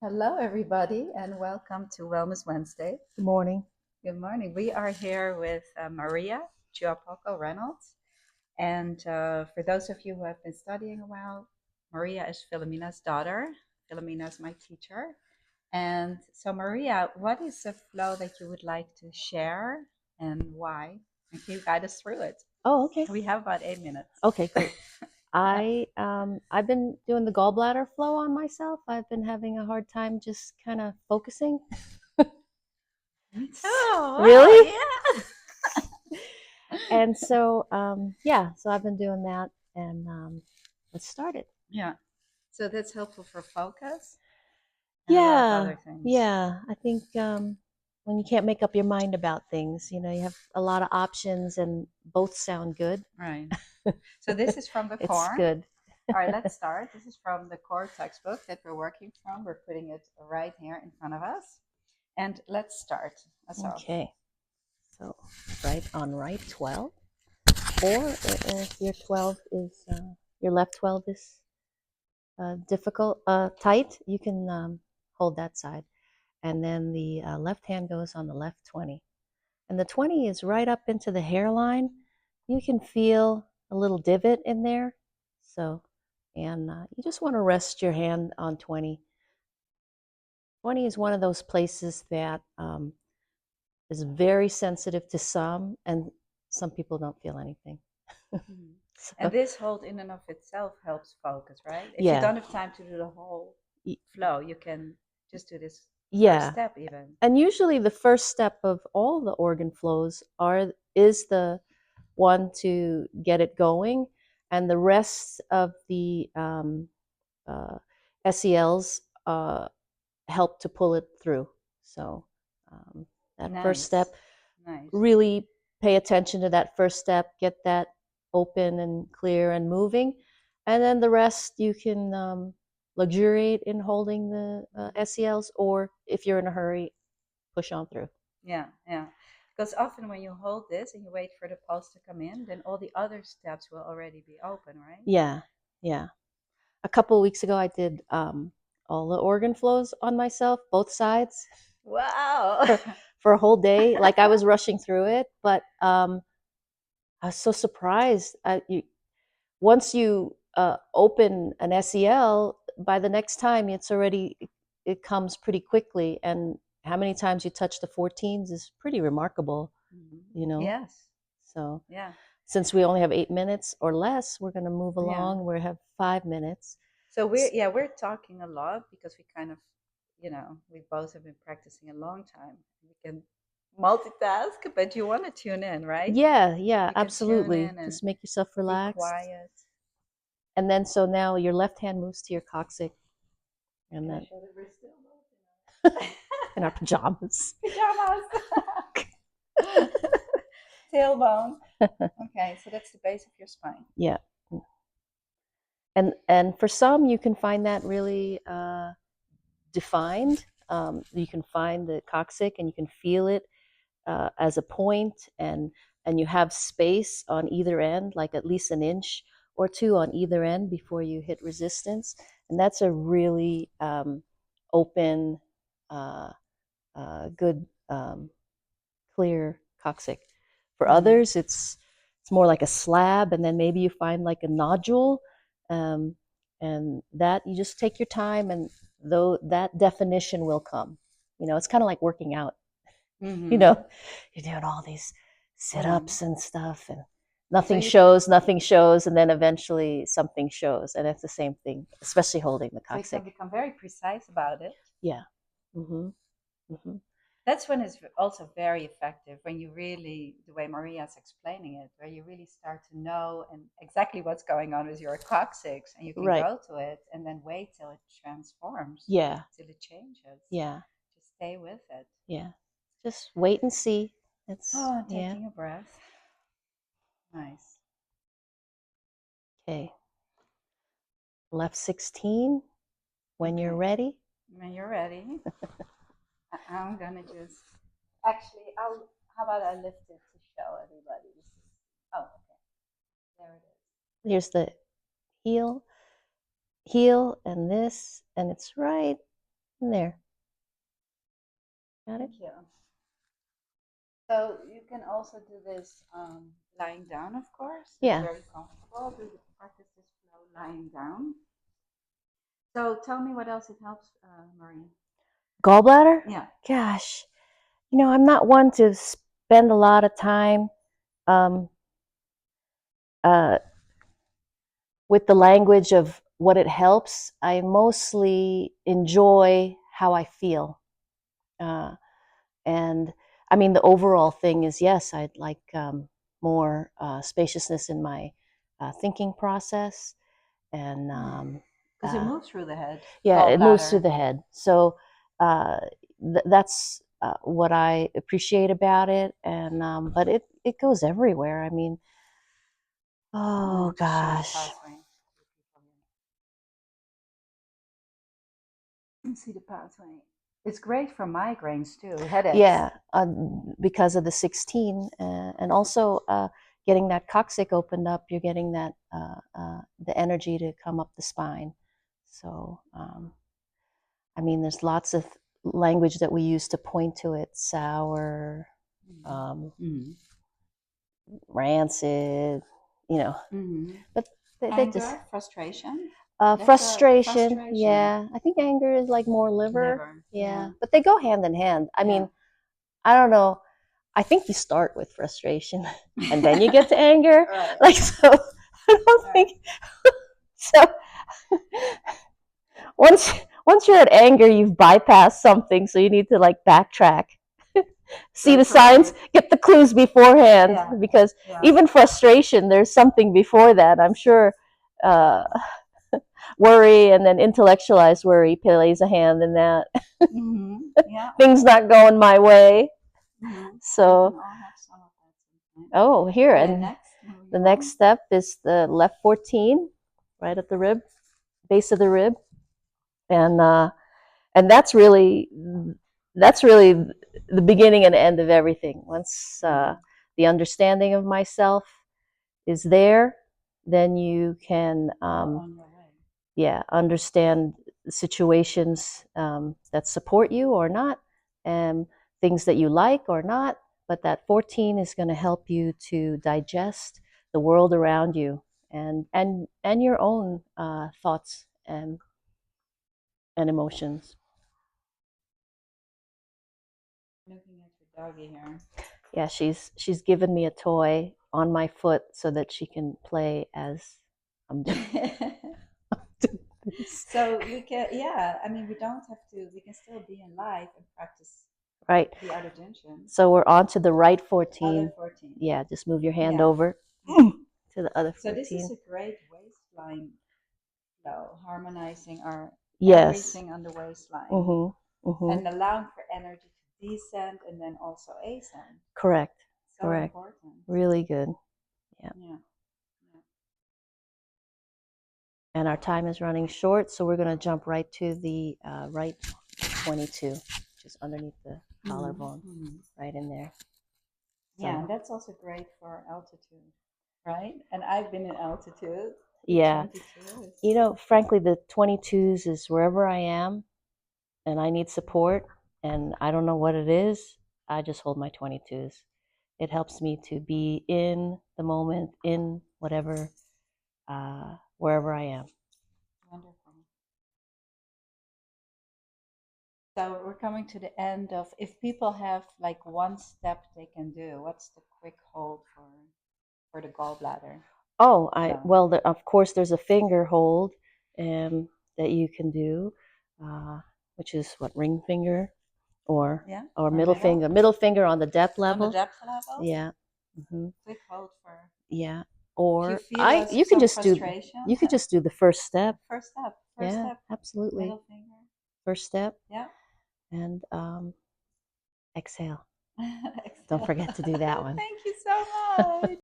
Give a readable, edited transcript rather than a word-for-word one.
Hello, everybody, and welcome to Wellness Wednesday. Good morning. Good morning. We are here with Maria Giapoco Reynolds. And for those of you who have been studying a while, Maria is Philomena's daughter. Philomena is my teacher. And so, Maria, what is the flow that you would like to share and why? And can you guide us through it? Oh, okay. We have about 8 minutes. Okay, great. Yeah. I've been doing the gallbladder flow on myself. I've been having a hard time just kind of focusing. Me too. Wow, Really? yeah. And so so I've been doing that, and let's start it. Yeah. So that's helpful for focus and a lot of Yeah, other things. yeah. I think when you can't make up your mind about things, you have a lot of options, and both sound good. Right. So this is from the It's core. good. All right, let's start. This is from the core textbook that we're working from. We're putting it right here in front of us. And let's start. So, Okay, so right 12. Or if your 12 is, your left 12 is tight, you can hold that side. And then the left hand goes on the left 20. And the 20 is right up into the hairline. You can feel a little divot in there. So, and you just want to rest your hand on 20. 20 is one of those places that is very sensitive to some, and some people don't feel anything. mhm. And So, this hold in and of itself helps focus, right? If you yeah. don't have time to do the whole flow, you can just do this first Yeah, step even. and usually the first step of all the organ flows is the one to get it going, and the rest of the uh, SELs help to pull it through. So that first Nice. step, Nice. really pay attention to that first step, get that open and clear and moving, and then the rest you can luxuriate in holding the SELs, or if you're in a hurry, push on through. Yeah, yeah. Because often when you hold this and you wait for the pulse to come in, then all the other steps will already be open, right? Yeah, yeah. A couple of weeks ago, I did all the organ flows on myself, both sides, Wow. for for a whole day. Like I was rushing through it, but I was so surprised. Once you open an SEL, by the next time it comes pretty quickly. And how many times you touch the 14s is pretty remarkable, Mhm. you know. Yes. So Yeah. since we only have 8 minutes or less, we're going to move Yeah. along. We have 5 minutes. So we're talking a lot because we kind of, we both have been practicing a long time. We can multitask, but you want to tune in, right? Yeah, yeah, You can tune absolutely. in and Just make yourself be relaxed. quiet. And then so now your left hand moves to your coccyx, and Can I then show that we're still moving? in our pajamas. Pajamas. Tailbone. Okay, so that's the base of your spine. Yeah. And for some you can find that really defined. You can find the coccyx and you can feel it as a point, and you have space on either end, like at least an inch or two on either end before you hit resistance. And that's a really open, uh, good, clear coccyx. For Hmm. others, it's more like a slab, and then maybe you find like a nodule, um, and that you just take your time, and though that definition will come. It's kind of like working out. you Hmm. know, you're doing all these sit Yeah. ups and stuff, and So nothing shows, and then eventually something shows. And it's the same thing, especially holding the you can coccyx. become very precise about it. Yeah. Mm-hmm. Mm-hmm. That's when it's also very effective when you really, the way Maria's explaining it, where you really start to know and exactly what's going on with your coccyx, and you can Right. go to it and then wait till it transforms, Yeah. till it changes. Yeah. Just stay with it. Yeah. Just wait and see. It's, Oh, yeah. taking a breath. Nice. Okay. Left 16 when you're Okay. ready. When you're ready, I'm gonna just actually, how about I lift it to show everybody? This is, oh, okay. There it is. Here's the heel, heel, and this, and it's right. in there. Got it? Thank you. So you can also do this lying down, of course. It's Yeah. very comfortable. Do the practice this flow lying down. So tell me what else it helps, Maria. Gallbladder? Yeah. Gosh, I'm not one to spend a lot of time um, uh, with the language of what it helps. I mostly enjoy how I feel. Uh, and I mean, the overall thing is yes, I'd like more spaciousness in my thinking process. And Because it moves through the head, yeah, it moves through gallbladder. the head. So that's what I appreciate about it. And but it goes everywhere. I mean, oh Just show the gosh. pathway. You can see the pathway. It's great for migraines too, headaches. Yeah, because of the 16, and also getting that coccyx opened up, you're getting that the energy to come up the spine. So, I mean, there's lots of language that we use to point to it: sour, Mm-hmm. rancid, Mm-hmm. But they just Anger, frustration. There's a frustration. frustration. Yeah, I think anger is like more liver. Liver. Yeah. Yeah, but they go hand in hand. I Yeah. mean, I don't know. I think you start with frustration and then you get to anger. Right. Like, so I don't Right. think so. Once once you're at anger, you've bypassed something, so you need to like backtrack, see the That's signs, right. get the clues beforehand, Yeah. because Yeah. even frustration, there's something before that. I'm sure uh, worry and then intellectualized worry plays a hand in that. Mm-hmm. Yeah. Things not going my way. Mm-hmm. We So, can all have some of that sometimes. oh, here, And and next, moving the next on. step is the left 14, right at the rib, base of the rib, and that's really the beginning and end of everything. Once the understanding of myself is there, then you can On your way. yeah, understand situations that support you or not, and things that you like or not. But that 14 is going to help you to digest the world around you, and your own thoughts and emotions. Looking at your doggy here. Yeah, she's given me a toy on my foot so that she can play as I'm doing this. So we can, yeah. I mean, we don't have to. We can still be in life and practice Right. the other jinshin. So we're on to the right 14. Other 14. Yeah, just move your hand Yeah. over Mm-hmm. to the other So this 14. is a great waistline flow, harmonizing our Yes. everything on the waistline Mm-hmm. and allowing for energy to descend and then also ascend. Correct. So Correct. important. Really good. Yeah. Yeah. Yeah. And our time is running short, so we're going to jump right to the right 22, just underneath the collarbone, right in there. So, Yeah, and that's also great for altitude, right? And I've been in altitude. yeah. 22 is. Frankly, the 22s is wherever I am and I need support and I don't know what it is, I just hold my 22s. It helps me to be in the moment, in whatever, wherever I am. Wonderful. So we're coming to the end of, if people have like one step they can do, what's the quick hold for the gallbladder? Oh, No. well, of course, there's a finger hold that you can do, which is what, ring finger or Yeah. or Or middle finger on the depth on the level. depth level. Yeah. Hmm. Quick hold for Yeah. if you Or feel you can some just do frustration. you could just do the first step. First step. First Yeah, step. absolutely. Middle finger. First step, Yeah. and exhale. Don't Exhale. forget to do that one. Thank you so much.